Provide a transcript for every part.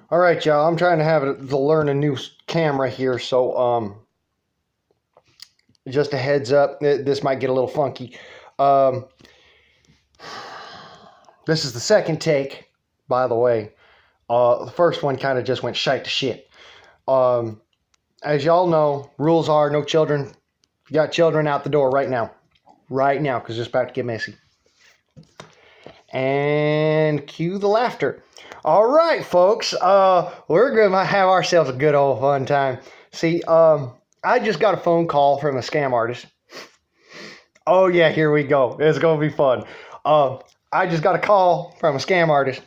All right, y'all. I'm trying to learn a new camera here, so just a heads up. This might get a little funky. This is the second take, by the way. The first one kind of just went shite to shit. As y'all know, rules are no children. You got children out the door right now, because it's about to get messy. And cue the laughter. All right, folks. We're gonna have ourselves a good old fun time. See, I just got a phone call from a scam artist. Oh yeah, here we go. It's gonna be fun. I just got a call from a scam artist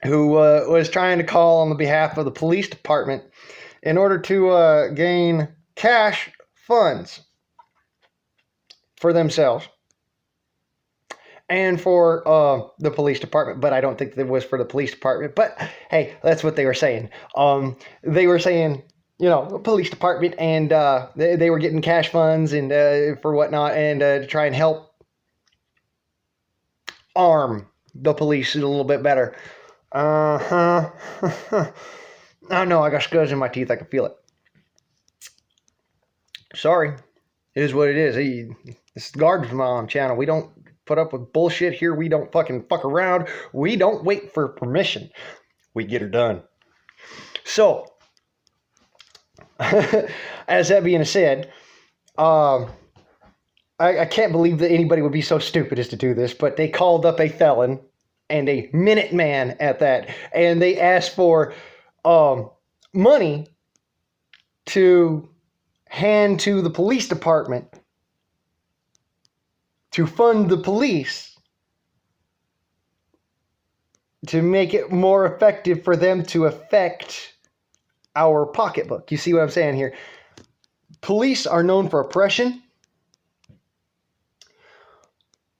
who was trying to call on the behalf of the police department in order to gain cash funds for themselves and for the police department. But I don't think it was for the police department. But hey, that's what they were saying. They were saying, you know, police department, and they were getting cash funds and for whatnot, and to try and help arm the police a little bit better. I know, I got scuzz in my teeth. I can feel it. Sorry. It is what it is. This is the Garbage Mom channel. We don't put up with bullshit here. We don't fucking fuck around. We don't wait for permission. We get her done. So, as that being said, I can't believe that anybody would be so stupid as to do this, but they called up a felon and a Minuteman at that, and they asked for money to hand to the police department to fund the police to make it more effective for them to affect our pocketbook. You see what I'm saying here? Police are known for oppression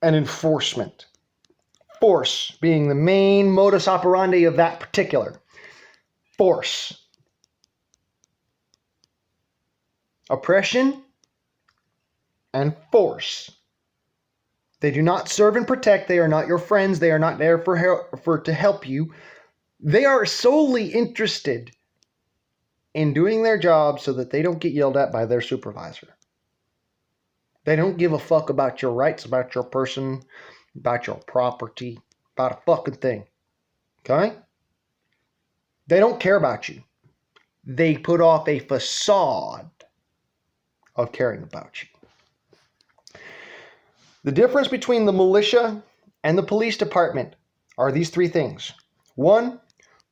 and enforcement. Force being the main modus operandi of that particular. Force. Oppression and force. They do not serve and protect. They are not your friends. They are not there to help you. They are solely interested in doing their job so that they don't get yelled at by their supervisor. They don't give a fuck about your rights, about your person, about your property, about a fucking thing. Okay? They don't care about you. They put off a facade of caring about you. The difference between the militia and the police department are these three things. One,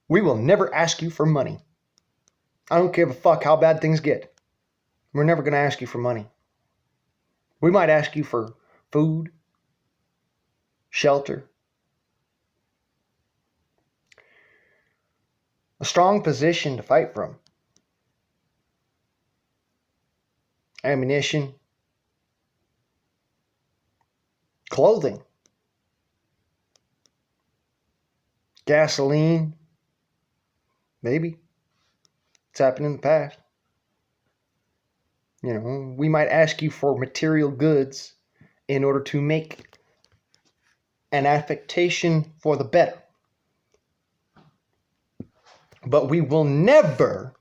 we will never ask you for money. I don't give a fuck how bad things get. We're never going to ask you for money. We might ask you for food, shelter, a strong position to fight from, ammunition, clothing, gasoline, maybe. It's happened in the past. You know, we might ask you for material goods in order to make an affectation for the better. But we will never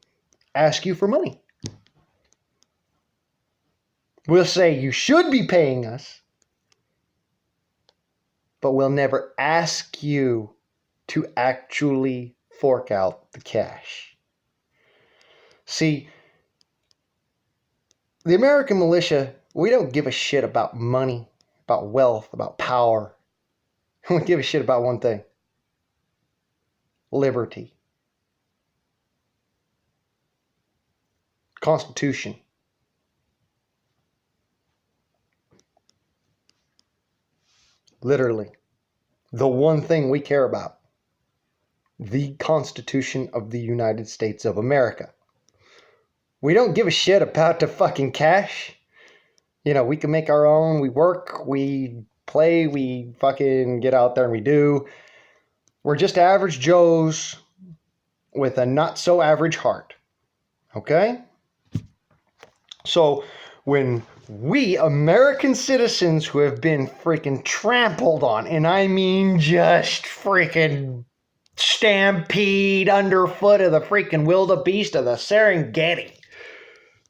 ask you for money. We'll say you should be paying us, but we'll never ask you to actually fork out the cash. See, the American militia, we don't give a shit about money, about wealth, about power. We give a shit about one thing: liberty. Constitution. Literally, the one thing we care about. The Constitution of the United States of America. We don't give a shit about the fucking cash. You know, we can make our own. We work, we play, we fucking get out there and we do. We're just average Joes with a not so average heart. Okay? So when we American citizens who have been freaking trampled on, and I mean just freaking stampede underfoot of the freaking wildebeest of the Serengeti,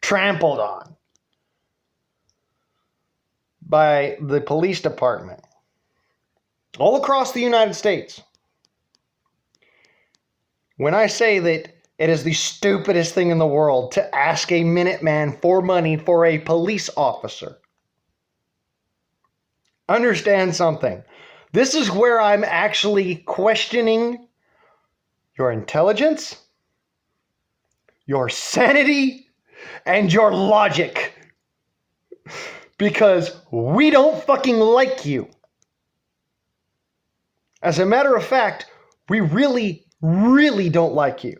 trampled on by the police department all across the United States. When I say that it is the stupidest thing in the world to ask a Minuteman for money for a police officer, understand something. This is where I'm actually questioning your intelligence, your sanity, and your logic. Because we don't fucking like you. As a matter of fact, we really, really don't like you.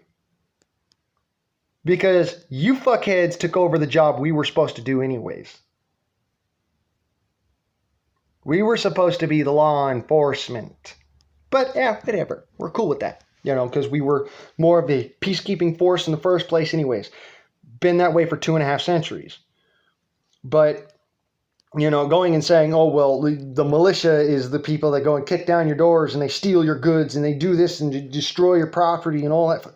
Because you fuckheads took over the job we were supposed to do anyways. We were supposed to be the law enforcement. But yeah, whatever. We're cool with that. You know, because we were more of a peacekeeping force in the first place anyways. Been that way for 2.5 centuries. But, you know, going and saying, oh, well, the militia is the people that go and kick down your doors and they steal your goods and they do this and destroy your property and all that.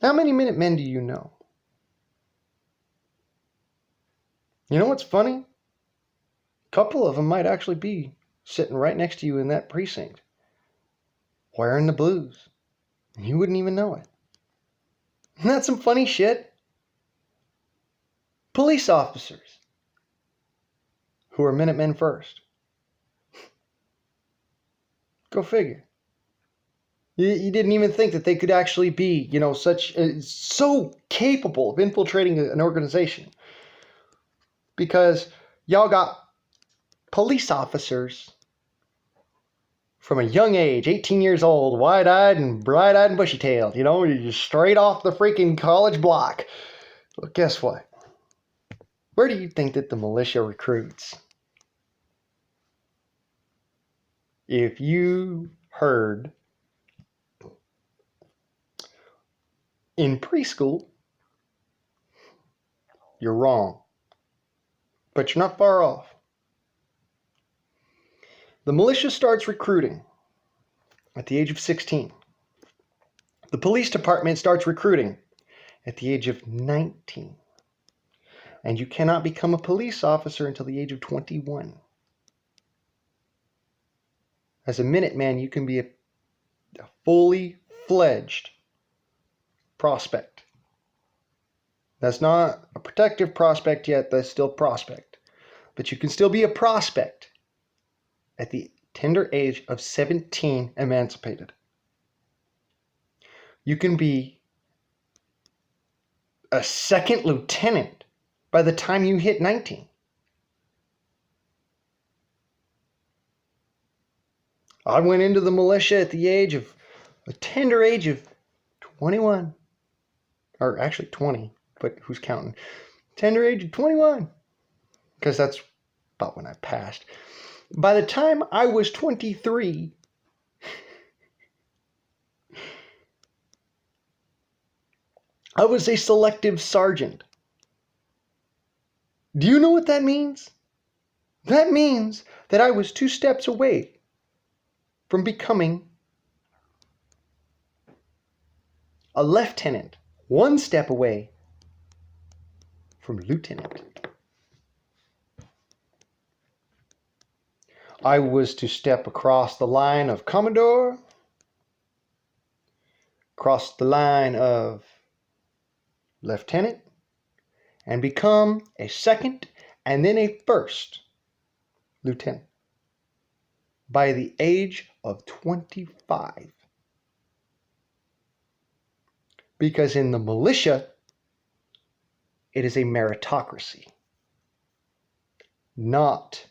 How many Minutemen do you know? You know what's funny? A couple of them might actually be sitting right next to you in that precinct, wearing the blues, and you wouldn't even know it. Isn't that some funny shit? Police officers who are Minutemen first. Go figure. You didn't even think that they could actually be, you know, so capable of infiltrating an organization. Because y'all got police officers from a young age, 18 years old, wide-eyed and bright-eyed and bushy-tailed. You know, you're just straight off the freaking college block. Well, guess what? Where do you think that the militia recruits? If you heard in preschool, you're wrong. But you're not far off. The militia starts recruiting at the age of 16. The police department starts recruiting at the age of 19. And you cannot become a police officer until the age of 21. As a Minuteman, you can be a fully fledged prospect. That's not a protective prospect yet, that's still prospect. But you can still be a prospect at the tender age of 17, emancipated. You can be a second lieutenant by the time you hit 19. I went into the militia at a tender age of 21. Or actually 20, but who's counting? Tender age of 21. Because that's about when I passed. By the time I was 23, I was a selective sergeant. Do you know what that means? That means that I was 2 steps away from becoming a lieutenant, 1 step away from lieutenant. I was to step across the line of Commodore, cross the line of lieutenant, and become a second and then a first lieutenant by the age of 25. Because in the militia, it is a meritocracy, not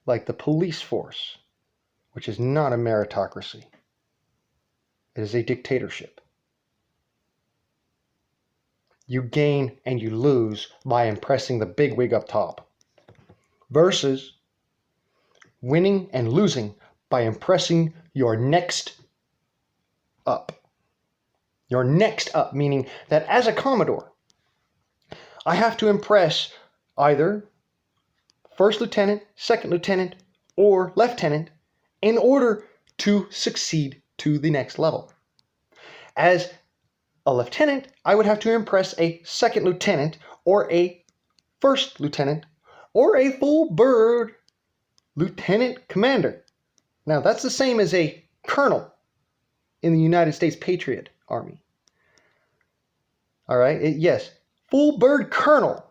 like the police force, which is not a meritocracy. It is a dictatorship. You gain and you lose by impressing the bigwig up top, versus winning and losing by impressing your next up. Your next up, meaning that as a Commodore, I have to impress either first lieutenant, second lieutenant, or lieutenant in order to succeed to the next level. As a lieutenant, I would have to impress a second lieutenant or a first lieutenant or a full bird lieutenant commander. Now, that's the same as a colonel in the United States Patriot Army. All right, yes, full bird colonel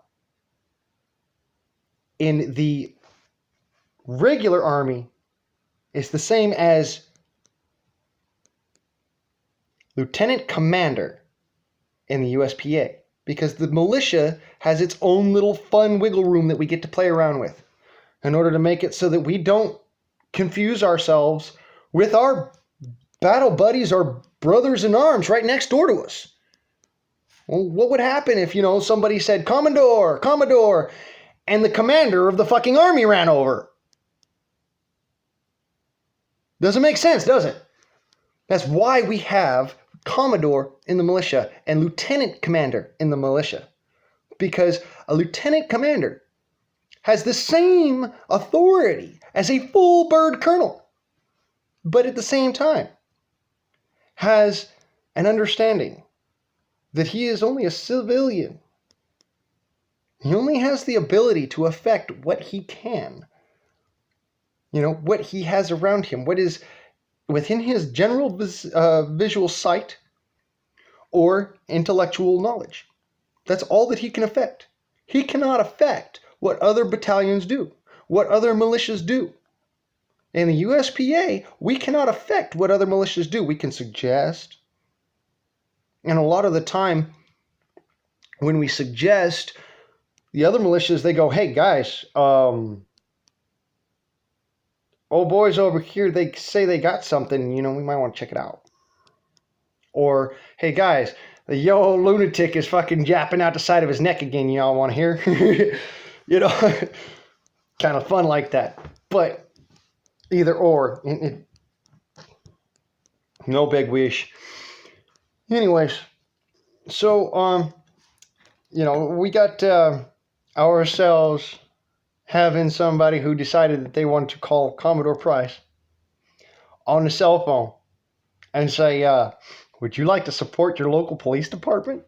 in the regular army is the same as lieutenant commander in the USPA, because the militia has its own little fun wiggle room that we get to play around with in order to make it so that we don't confuse ourselves with our battle buddies or brothers in arms right next door to us. Well, what would happen if, somebody said, Commodore, Commodore, and the commander of the fucking army ran over? Doesn't make sense, does it? That's why we have Commodore in the militia and Lieutenant Commander in the militia. Because a Lieutenant Commander has the same authority as a full bird colonel, but at the same time has an understanding that he is only a civilian. He only has the ability to affect what he can. What he has around him, what is within his general visual sight or intellectual knowledge. That's all that he can affect. He cannot affect what other battalions do, what other militias do. In the USPA, we cannot affect what other militias do. We can suggest. And a lot of the time, when we suggest, the other militias, they go, hey, guys, old boys over here, they say they got something, we might want to check it out. Or, hey, guys, the old lunatic is fucking japping out the side of his neck again. Y'all want to hear? Kind of fun like that. But either or. No big wish. Anyways, so, we got ourselves having somebody who decided that they wanted to call Commodore Price on the cell phone and say, would you like to support your local police department?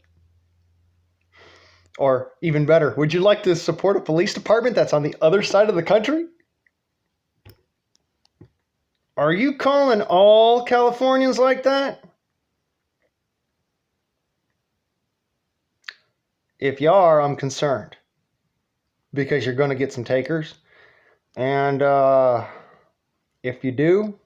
Or even better, would you like to support a police department that's on the other side of the country? Are you calling all Californians like that? If you are, I'm concerned. Because you're going to get some takers. And if you do,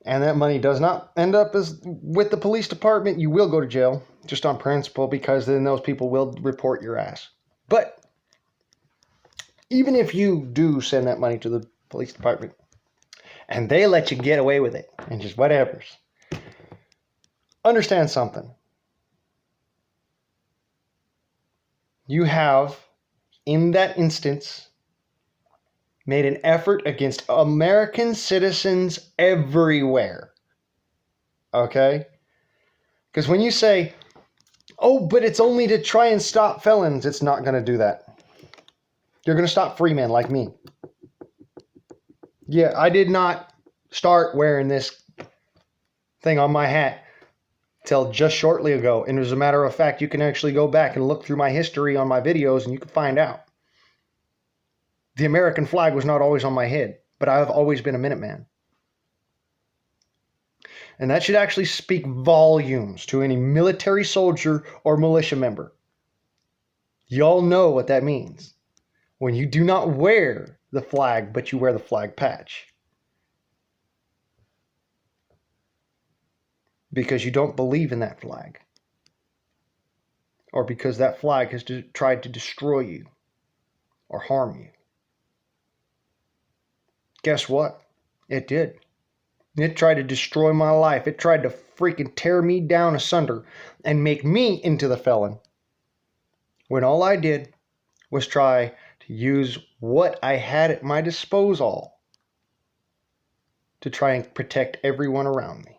and that money does not end up with the police department, you will go to jail, just on principle, because then those people will report your ass. But even if you do send that money to the police department, and they let you get away with it, and just whatevers, understand something. You have, in that instance, made an effort against American citizens everywhere. Okay? Because when you say, oh, but it's only to try and stop felons, it's not going to do that. You're going to stop free men like me. Yeah, I did not start wearing this thing on my hat till just shortly ago. And as a matter of fact, you can actually go back and look through my history on my videos and you can find out. The American flag was not always on my head, but I have always been a Minuteman. And that should actually speak volumes to any military soldier or militia member. Y'all know what that means. When you do not wear the flag, but you wear the flag patch. Because you don't believe in that flag. Or because that flag has tried to destroy you or harm you. Guess what? It did. It tried to destroy my life. It tried to freaking tear me down asunder and make me into the felon. When all I did was try to use what I had at my disposal to try and protect everyone around me.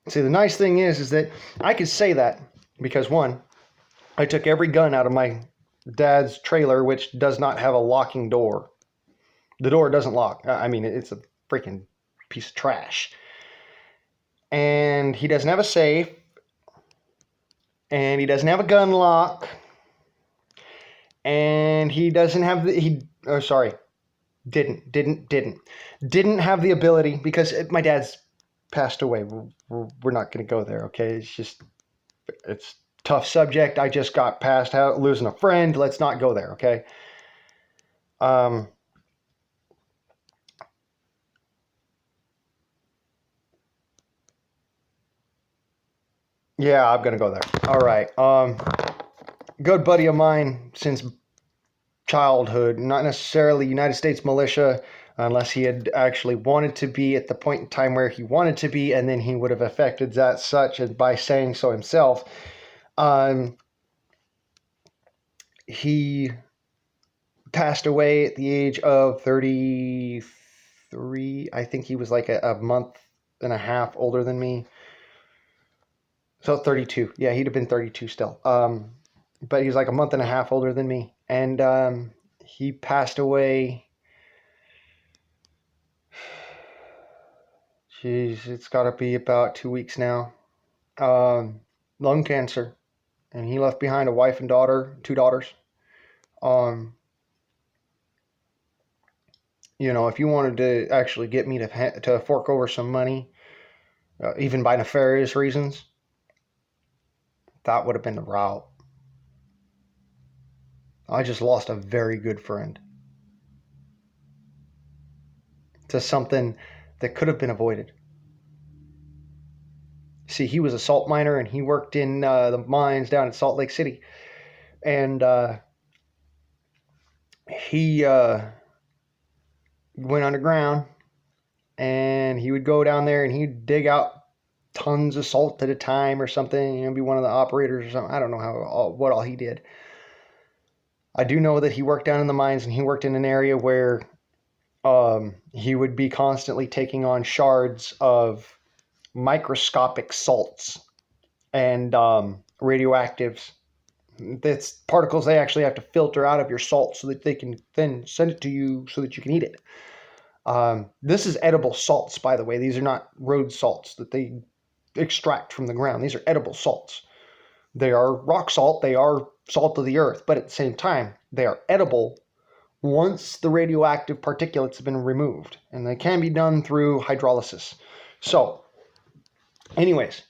See, the nice thing is that I could say that because, one, I took every gun out of my Dad's trailer, which does not have a locking door. The door doesn't lock. I mean, it's a freaking piece of trash. And he doesn't have a safe. And he doesn't have a gun lock. And he doesn't have didn't have the ability, because my dad's passed away. We're not going to go there, okay? It's a tough subject. I just got past losing a friend. Let's not go there, okay? Yeah, I'm going to go there. All right. Good buddy of mine since childhood, not necessarily United States militia, unless he had actually wanted to be at the point in time where he wanted to be, and then he would have affected that such as by saying so himself. He passed away at the age of 33. I think he was like a month and a half older than me. So 32. Yeah, he'd have been 32 still. But he's like a month and a half older than me. And he passed away. Jeez, it's got to be about 2 weeks now. Lung cancer. And he left behind a wife and daughter, 2 daughters. You know, if you wanted to actually get me to fork over some money, even by nefarious reasons, that would have been the route. I just lost a very good friend to something that could have been avoided. See, he was a salt miner, and he worked in the mines down in Salt Lake City. And he went underground, and he would go down there, and he'd dig out tons of salt at a time or something, you know, be one of the operators or something. I don't know what all he did. I do know that he worked down in the mines, and he worked in an area where he would be constantly taking on shards of microscopic salts and radioactives. That's particles they actually have to filter out of your salt so that they can then send it to you so that you can eat it. This is edible salts, by the way. These are not road salts that they extract from the ground. These are edible salts. They are rock salt. They are salt of the earth, but at the same time, they are edible once the radioactive particulates have been removed, and they can be done through hydrolysis. So, anyways,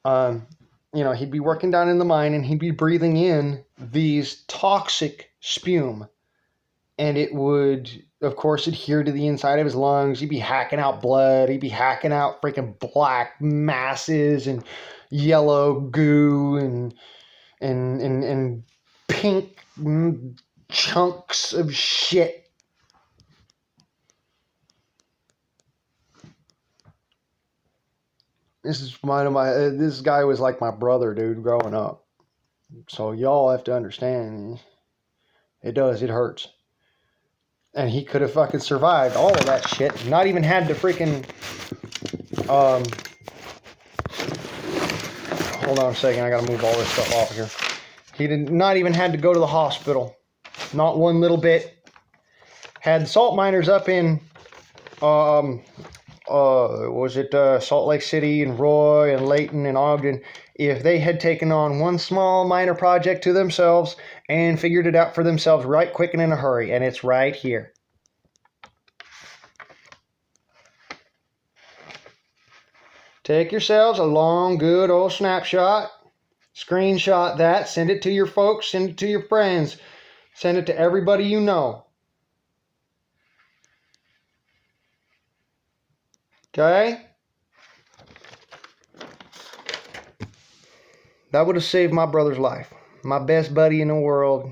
you know, he'd be working down in the mine, and he'd be breathing in these toxic spume, and it would, of course, adhere to the inside of his lungs. He'd be hacking out blood. He'd be hacking out freaking black masses and yellow goo and pink chunks of shit. This guy was like my brother, dude, growing up. So y'all have to understand, it hurts. And he could have fucking survived all of that shit, not even had to freaking, hold on a second, I gotta move all this stuff off of here. He not even had to go to the hospital. Not one little bit. Had salt miners up in, Salt Lake City and Roy and Layton and Ogden, if they had taken on one small minor project to themselves and figured it out for themselves right quick and in a hurry. And it's right here. Take yourselves a long, good old snapshot. Screenshot that. Send it to your folks. Send it to your friends. Send it to everybody you know. Okay? That would have saved my brother's life. My best buddy in the world,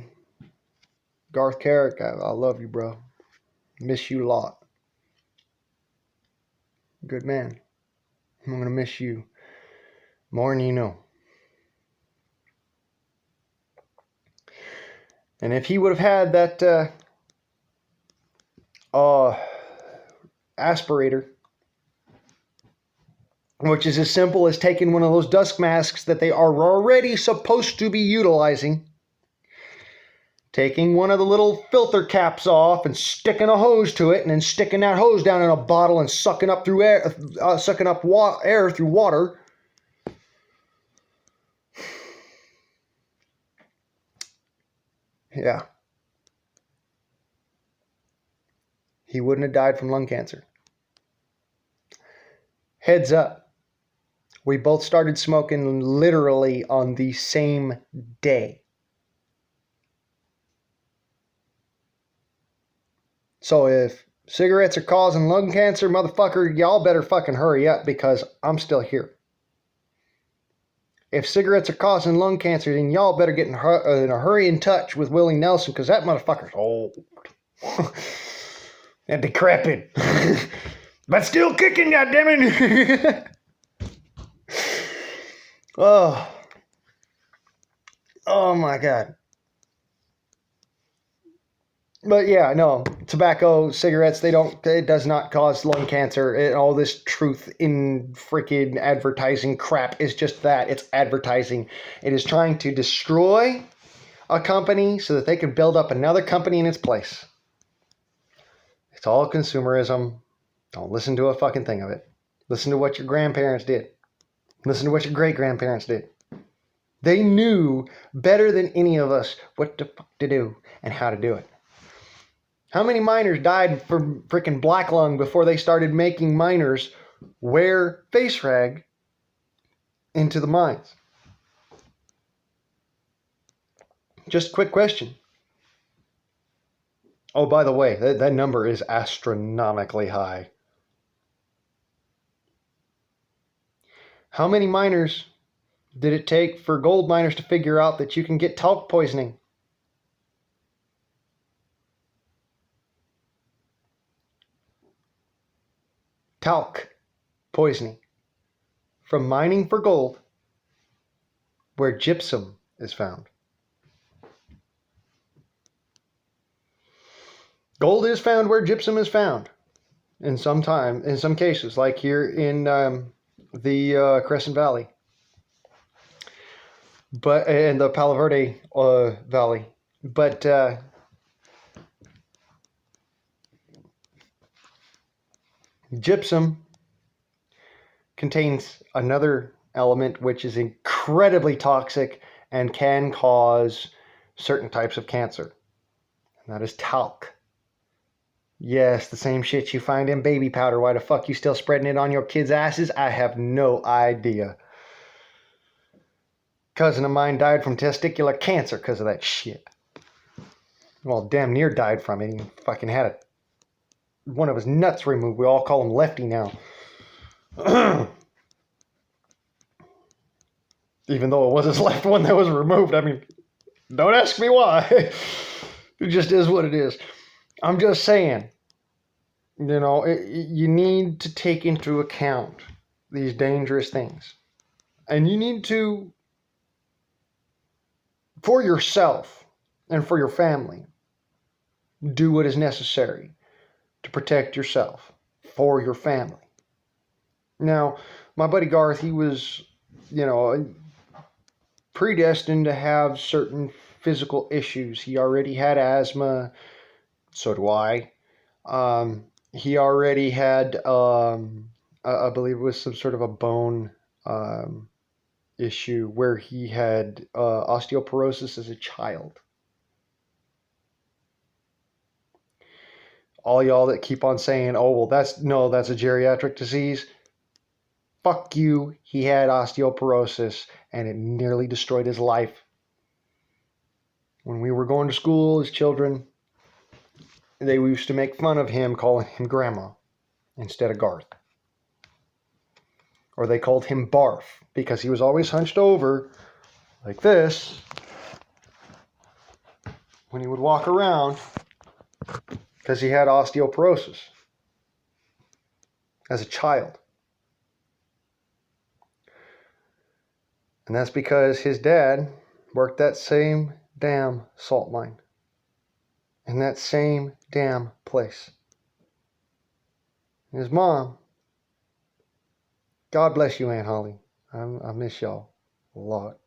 Garth Carrick. I love you, bro. Miss you a lot. Good man. I'm going to miss you more than you know. And if he would have had that aspirator, which is as simple as taking one of those dust masks that they are already supposed to be utilizing, taking one of the little filter caps off and sticking a hose to it, and then sticking that hose down in a bottle and sucking up through air, air through water. Yeah. He wouldn't have died from lung cancer. Heads up. We both started smoking literally on the same day. So if cigarettes are causing lung cancer, motherfucker, y'all better fucking hurry up because I'm still here. If cigarettes are causing lung cancer, then y'all better get in a hurry in touch with Willie Nelson because that motherfucker's old. And decrepit. But still kicking, goddammit. Oh my God. But yeah, no, tobacco, cigarettes, it does not cause lung cancer. All this truth in freaking advertising crap is just that. It's advertising. It is trying to destroy a company so that they can build up another company in its place. It's all consumerism. Don't listen to a fucking thing of it. Listen to what your grandparents did. Listen to what your great-grandparents did. They knew better than any of us what the fuck to do and how to do it. How many miners died from freaking black lung before they started making miners wear face rag into the mines? Just a quick question. Oh, by the way, that number is astronomically high. How many miners did it take for gold miners to figure out that you can get talc poisoning? Talc poisoning from mining for gold where gypsum is found. Gold is found where gypsum is found in some cases, like here in the Crescent Valley, but in the Palo Verde Valley. But gypsum contains another element which is incredibly toxic and can cause certain types of cancer. And that is talc. Yes, the same shit you find in baby powder. Why the fuck you still spreading it on your kids' asses? I have no idea. Cousin of mine died from testicular cancer because of that shit. Well, damn near died from it. He fucking had one of his nuts removed. We all call him Lefty now. Even though it was his left one that was removed. I mean, don't ask me why. It just is what it is. I'm just saying, you need to take into account these dangerous things. And you need to, for yourself and for your family, do what is necessary to protect yourself for your family. Now, my buddy Garth, he was, predestined to have certain physical issues. He already had asthma. So do I. He already had, I believe it was some sort of a bone issue where he had osteoporosis as a child. All y'all that keep on saying, oh, well, that's a geriatric disease. Fuck you. He had osteoporosis and it nearly destroyed his life. When we were going to school as children, they used to make fun of him, calling him Grandma instead of Garth. Or they called him Barf because he was always hunched over like this when he would walk around because he had osteoporosis as a child. And that's because his dad worked that same damn salt mine in that same damn place. And his mom, God bless you, Aunt Holly. I miss y'all a lot.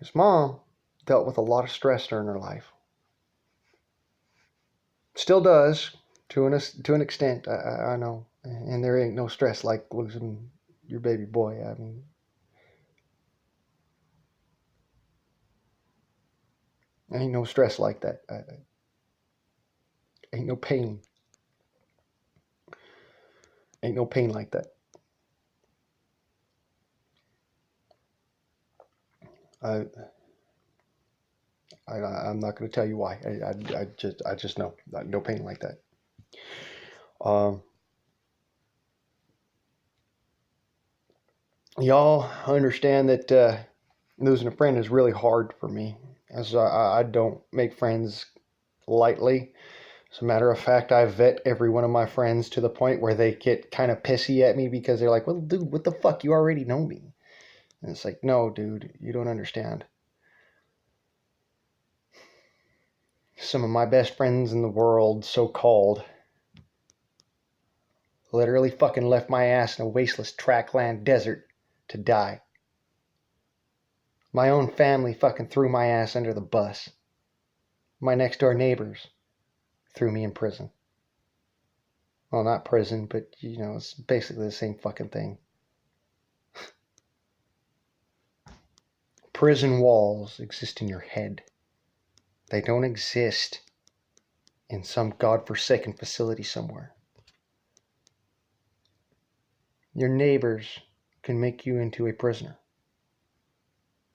His mom dealt with a lot of stress during her life. Still does, to an extent, I know. And there ain't no stress like losing your baby boy. I mean, ain't no stress like that. Ain't no pain. Ain't no pain like that. I'm not going to tell you why. I just know. No pain like that. Y'all understand that losing a friend is really hard for me, as I don't make friends lightly. As a matter of fact, I vet every one of my friends to the point where they get kind of pissy at me because they're like, well, dude, what the fuck? You already know me. And it's like, no, dude, you don't understand. Some of my best friends in the world, so-called, literally fucking left my ass in a wasteless trackland desert to die. My own family fucking threw my ass under the bus. My next door neighbors threw me in prison. Well, not prison, but, you know, it's basically the same fucking thing. Prison walls exist in your head. They don't exist in some godforsaken facility somewhere. Your neighbors can make you into a prisoner.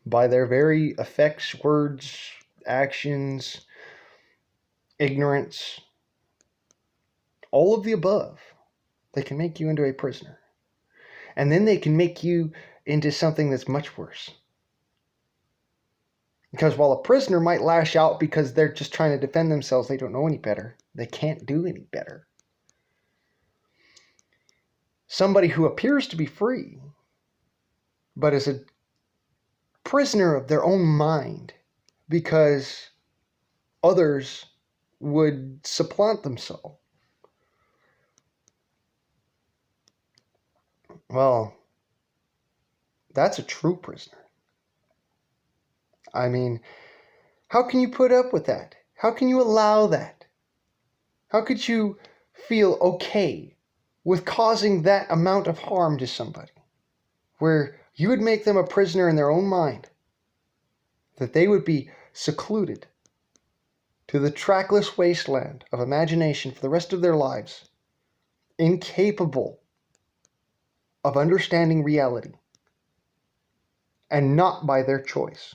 By their very effects, words, actions, ignorance, all of the above, they can make you into a prisoner. And then they can make you into something that's much worse. Because while a prisoner might lash out because they're just trying to defend themselves, they don't know any better. They can't do any better. Somebody who appears to be free, but is a prisoner of their own mind because others would supplant themselves. Well, that's a true prisoner. I mean, how can you put up with that? How can you allow that? How could you feel okay with causing that amount of harm to somebody, where you would make them a prisoner in their own mind, that they would be secluded to the trackless wasteland of imagination for the rest of their lives, incapable of understanding reality, and not by their choice?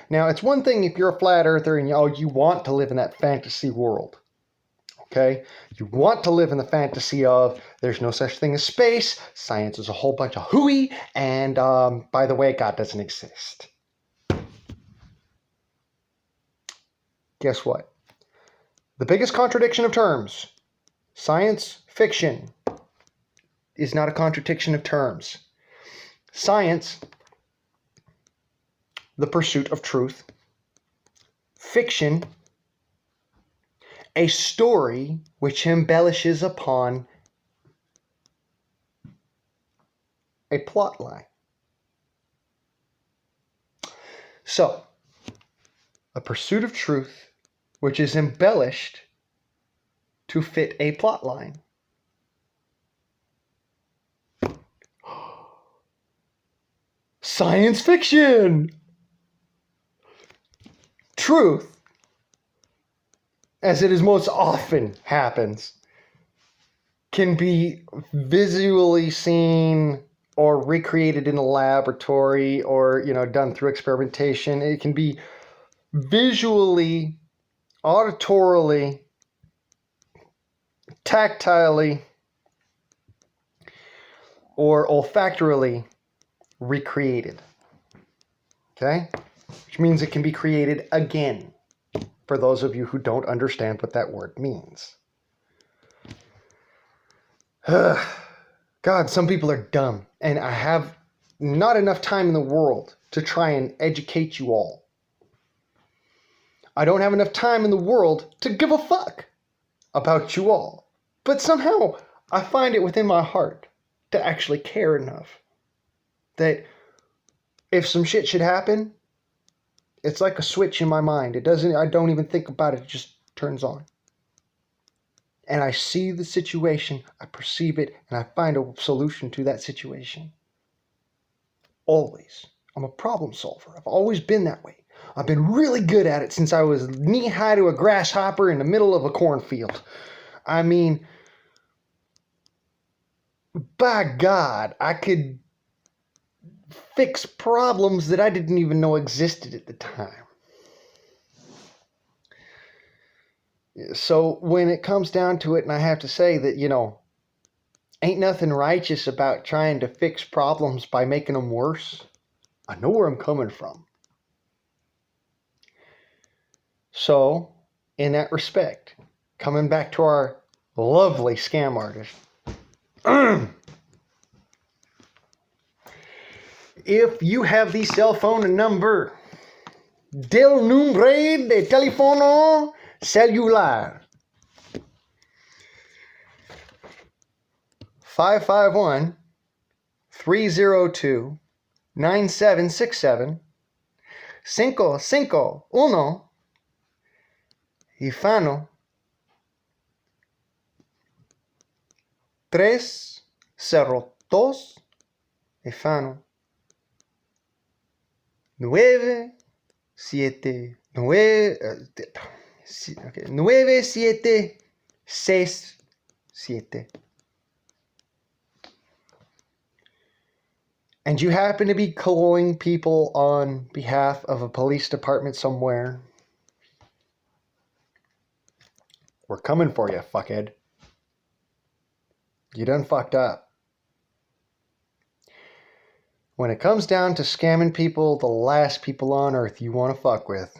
Now, it's one thing if you're a flat earther and you want to live in that fantasy world. Okay? You want to live in the fantasy of there's no such thing as space, science is a whole bunch of hooey, and by the way, God doesn't exist. Guess what? The biggest contradiction of terms, science fiction, is not a contradiction of terms. Science, the pursuit of truth. Fiction, a story which embellishes upon a plot line. So, a pursuit of truth which is embellished to fit a plot line. Science fiction! Truth, as it is most often happens, can be visually seen or recreated in a laboratory or, done through experimentation. It can be visually, auditorily, tactilely, or olfactorily recreated. Okay? Which means it can be created again, for those of you who don't understand what that word means. God, some people are dumb, and I have not enough time in the world to try and educate you all. I don't have enough time in the world to give a fuck about you all. But somehow I find it within my heart to actually care enough that if some shit should happen, It's like a switch in my mind. I don't even think about it. It just turns on. And I see the situation, I perceive it, and I find a solution to that situation. Always. I'm a problem solver. I've always been that way. I've been really good at it since I was knee-high to a grasshopper in the middle of a cornfield. I mean, by God, I could fix problems that I didn't even know existed at the time. So when it comes down to it, and I have to say that, ain't nothing righteous about trying to fix problems by making them worse. I know where I'm coming from. So, in that respect, coming back to our lovely scam artist. If you have the cell phone number del número de teléfono celular 551-302-9767 551 Ifano 302 Ifano 9767. And you happen to be calling people on behalf of a police department somewhere, we're coming for you, fuckhead. You done fucked up. When it comes down to scamming people, the last people on earth you want to fuck with.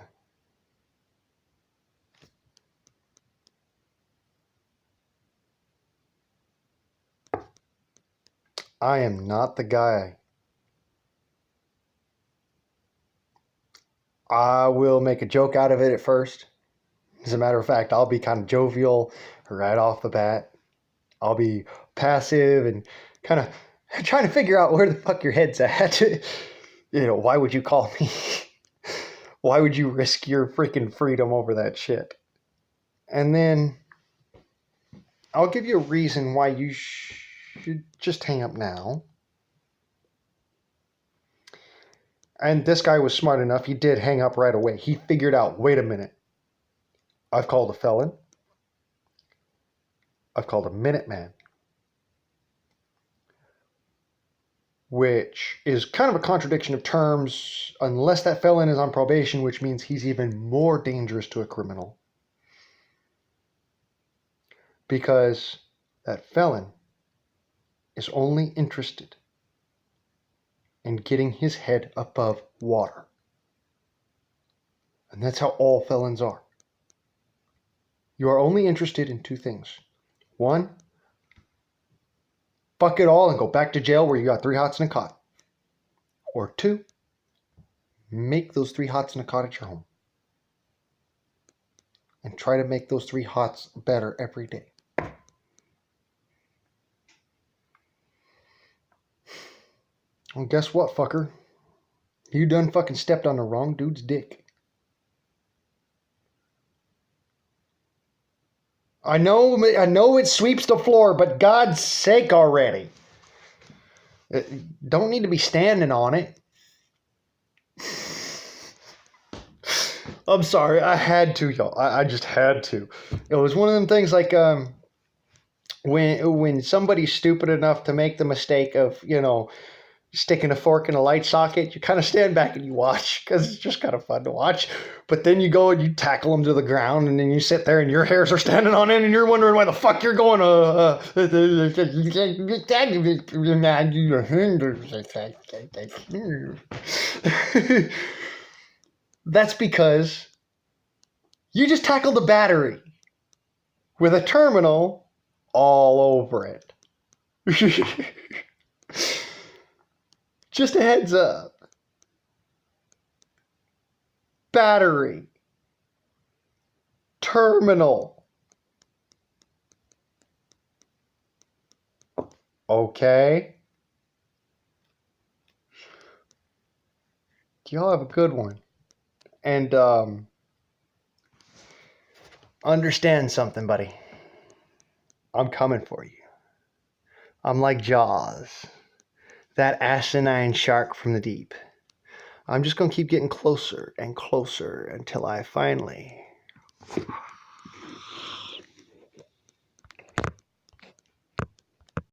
I am not the guy. I will make a joke out of it at first. As a matter of fact, I'll be kind of jovial right off the bat. I'll be passive and kind of trying to figure out where the fuck your head's at. Why would you call me? Why would you risk your freaking freedom over that shit? And then I'll give you a reason why you should just hang up now. And this guy was smart enough. He did hang up right away. He figured out, wait a minute. I've called a felon. I've called a Minuteman. Which is kind of a contradiction of terms, unless that felon is on probation, which means he's even more dangerous to a criminal. Because that felon is only interested in getting his head above water. And that's how all felons are. You are only interested in two things. One, fuck it all and go back to jail where you got 3 hots and a cot. Or 2, make those 3 hots and a cot at your home. And try to make those 3 hots better every day. Well, guess what, fucker? You done fucking stepped on the wrong dude's dick. I know it sweeps the floor, but God's sake already. Don't need to be standing on it. I'm sorry, I had to, y'all. I just had to. It was one of them things like when somebody's stupid enough to make the mistake of, sticking a fork in a light socket, you kind of stand back and you watch because it's just kind of fun to watch. But then you go and you tackle them to the ground, and then you sit there and your hairs are standing on end and you're wondering why the fuck you're going That's because you just tackled the battery with a terminal all over it. Just a heads up. Battery. Terminal. Okay. Y'all have a good one. And understand something, buddy. I'm coming for you. I'm like Jaws, that asinine shark from the deep. I'm just going to keep getting closer and closer until I finally